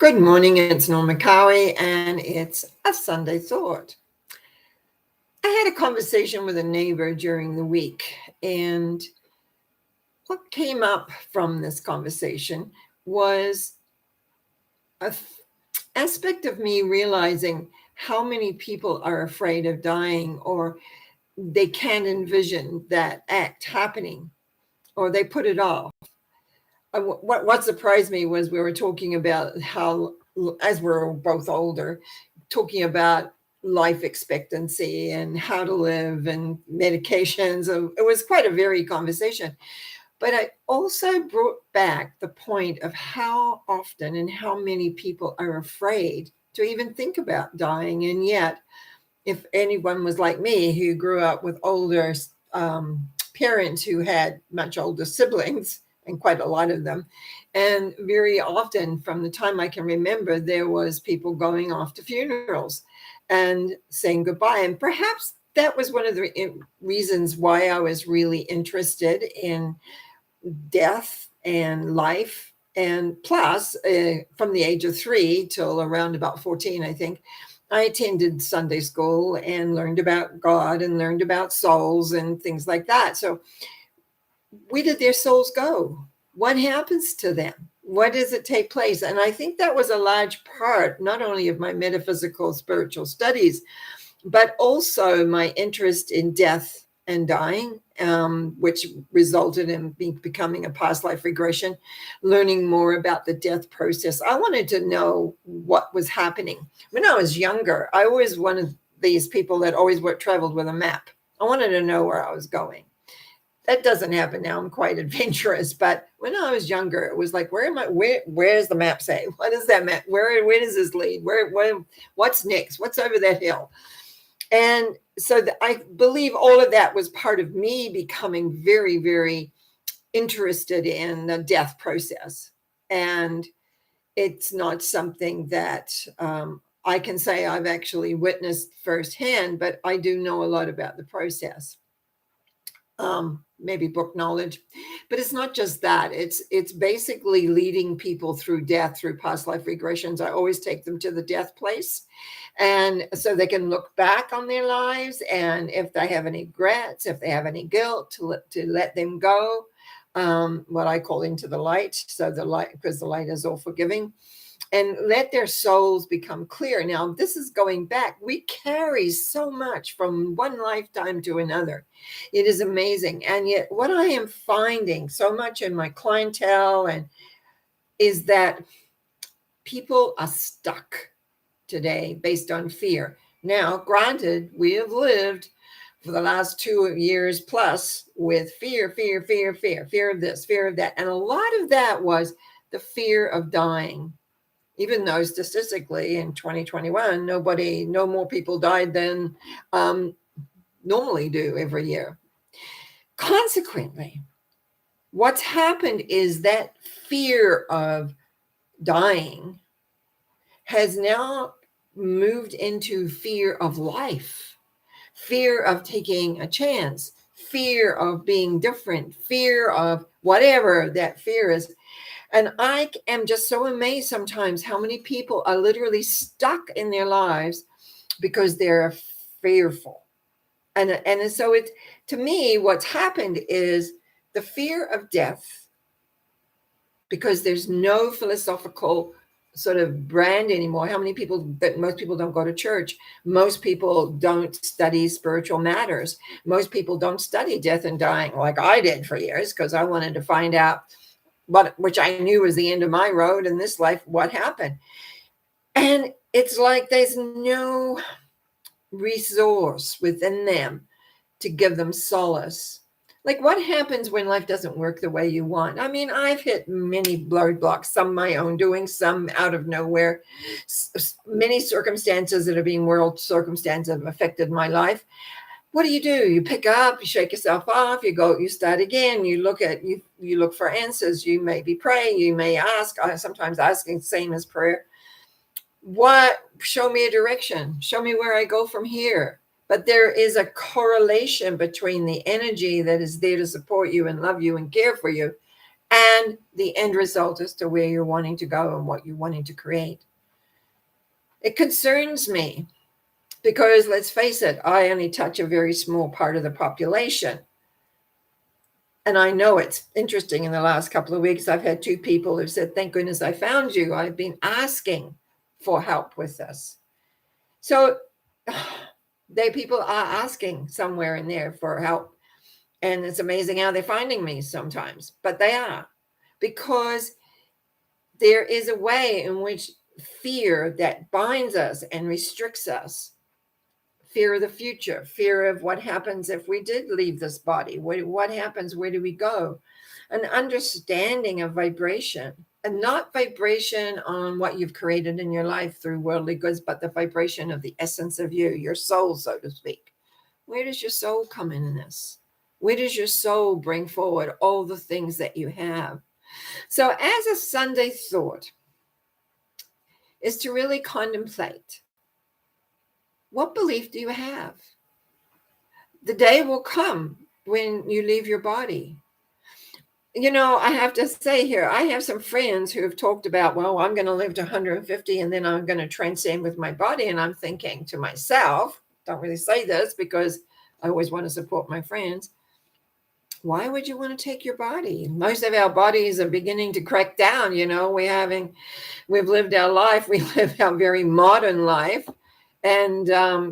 Good morning, it's Norma Cowie, and it's a Sunday Thought. I had a conversation with a neighbor during the week, and what came up from this conversation was an aspect of me realizing how many people are afraid of dying, or they can't envision that act happening, or they put it off. What surprised me was we were talking about how, as we're both older, talking about life expectancy and how to live and medications. It was quite a varied conversation. But I also brought back the point of how often and how many people are afraid to even think about dying. And yet, if anyone was like me, who grew up with older parents who had much older siblings, and quite a lot of them. And very often, from the time I can remember, there was people going off to funerals and saying goodbye. And perhaps that was one of the reasons why I was really interested in death and life. And plus, from the age of 3 till around about 14, I think, I attended Sunday school and learned about God and learned about souls and things like that. So where did their souls go? What happens to them? What does it take place? And I think that was a large part, not only of my metaphysical spiritual studies, but also my interest in death and dying, which resulted in me becoming a past life regression, learning more about the death process. I wanted to know what was happening. When I was younger, I was one of these people that always traveled with a map. I wanted to know where I was going. That doesn't happen now. I'm quite adventurous, but when I was younger, it was like, where am I? Where's the map say? What is that map? Where does this lead? What's next? What's over that hill? And so I believe all of that was part of me becoming very, very interested in the death process. And it's not something that I can say I've actually witnessed firsthand, but I do know a lot about the process. Maybe book knowledge, but it's not just that. It's basically leading people through death through past life regressions. I always take them to the death place, and so they can look back on their lives, and if they have any regrets, if they have any guilt, to let them go. What I call into the light. So the light, because the light is all forgiving. And let their souls become clear. Now, this is going back. We carry so much from one lifetime to another. It is amazing. And yet what I am finding so much in my clientele is that people are stuck today based on fear. Now, granted, we have lived for the last 2 years plus with fear of this, fear of that. And a lot of that was the fear of dying. Even though statistically in 2021, no more people died than normally do every year. Consequently, what's happened is that fear of dying has now moved into fear of life, fear of taking a chance, fear of being different, fear of whatever that fear is. And I am just so amazed sometimes how many people are literally stuck in their lives because they're fearful. And so to me, what's happened is the fear of death, because there's no philosophical sort of brand anymore. Most people don't go to church. Most people don't study spiritual matters. Most people don't study death and dying like I did for years, because I wanted to find out which I knew was the end of my road in this life, what happened. And it's like there's no resource within them to give them solace. Like, what happens when life doesn't work the way you want? I mean, I've hit many roadblocks, some my own doing, some out of nowhere. Many circumstances that are being world circumstances have affected my life. What do? You pick up, you shake yourself off, you start again, you look for answers, you maybe pray, you may ask, sometimes asking, same as prayer. Show me a direction, show me where I go from here. But there is a correlation between the energy that is there to support you and love you and care for you and the end result as to where you're wanting to go and what you're wanting to create. It concerns me because, let's face it, I only touch a very small part of the population. And I know it's interesting. In the last couple of weeks, I've had 2 people who've said, thank goodness I found you. I've been asking for help with this. So people are asking somewhere in there for help. And it's amazing how they're finding me sometimes, but they are, because there is a way in which fear that binds us and restricts us. Fear of the future, fear of what happens if we did leave this body. What happens? Where do we go? An understanding of vibration, and not vibration on what you've created in your life through worldly goods, but the vibration of the essence of you, your soul, so to speak. Where does your soul come in this? Where does your soul bring forward all the things that you have? So as a Sunday thought is to really contemplate, what belief do you have? The day will come when you leave your body. You know, I have to say here, I have some friends who have talked about, well, I'm going to live to 150 and then I'm going to transcend with my body. And I'm thinking to myself, don't really say this because I always want to support my friends. Why would you want to take your body? Most of our bodies are beginning to crack down. You know, we've lived our life. We live our very modern life. And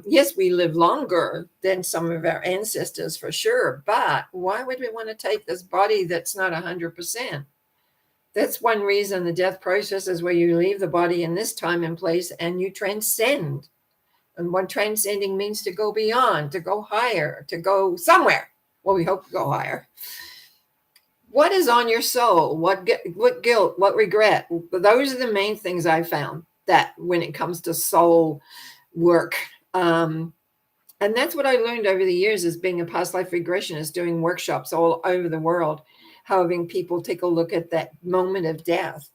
yes, we live longer than some of our ancestors for sure. But why would we want to take this body that's not 100%? That's one reason the death process is where you leave the body in this time and place and you transcend. And what transcending means to go beyond, to go higher, to go somewhere. Well, we hope to go higher. What is on your soul? What guilt? What regret? Those are the main things I found that when it comes to soul work. And that's what I learned over the years as being a past life regressionist, doing workshops all over the world, having people take a look at that moment of death.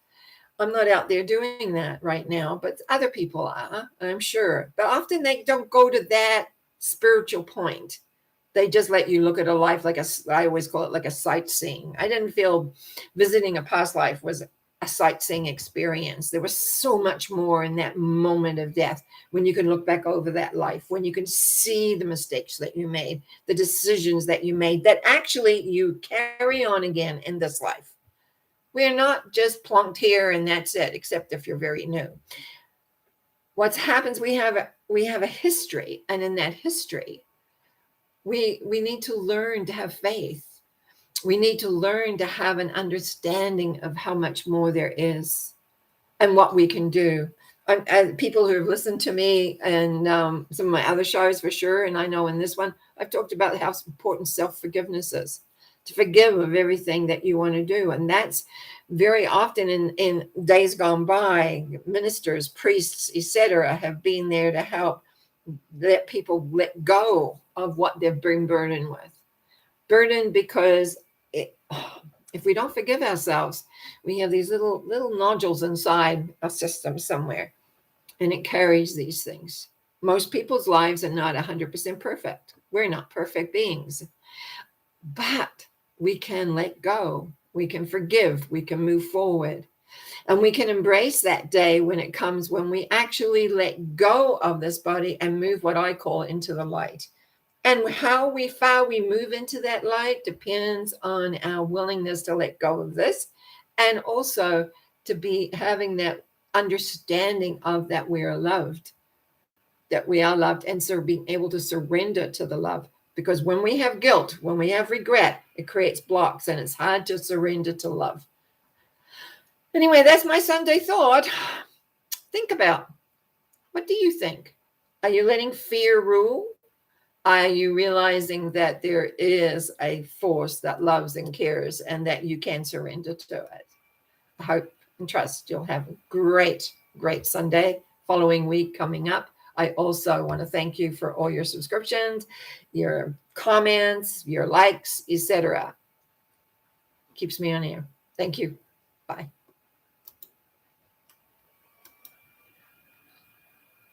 I'm not out there doing that right now, but other people are, I'm sure. But often they don't go to that spiritual point. They just let you look at a life like I always call it like a sightseeing. I didn't feel visiting a past life was a sightseeing experience. There was so much more in that moment of death when you can look back over that life, when you can see the mistakes that you made, the decisions that you made that actually you carry on again in this life. We're not just plunked here and that's it, except if you're very new. What happens, we have a history, and in that history, we need to learn to have faith. We need to learn to have an understanding of how much more there is and what we can do. People who have listened to me and some of my other shows for sure, and I know in this one, I've talked about how important self-forgiveness is, to forgive of everything that you want to do. And that's very often in days gone by, ministers, priests, etc., have been there to help let people let go of what they've been burdened with. Burdened because if we don't forgive ourselves, we have these little nodules inside a system somewhere, and it carries these things. Most people's lives are not 100% perfect. We're not perfect beings, but we can let go. We can forgive. We can move forward. And we can embrace that day when it comes, when we actually let go of this body and move what I call into the light. And how far we move into that light depends on our willingness to let go of this, and also to be having that understanding of that we are loved, and so being able to surrender to the love. Because when we have guilt, when we have regret, it creates blocks and it's hard to surrender to love. Anyway, that's my Sunday thought. Think about, what do you think? Are you letting fear rule? Are you realizing that there is a force that loves and cares and that you can surrender to it? I hope and trust you'll have a great Sunday, following week coming up. I also want to thank you for all your subscriptions, your comments, your likes, etc. Keeps me on air. Thank you. Bye.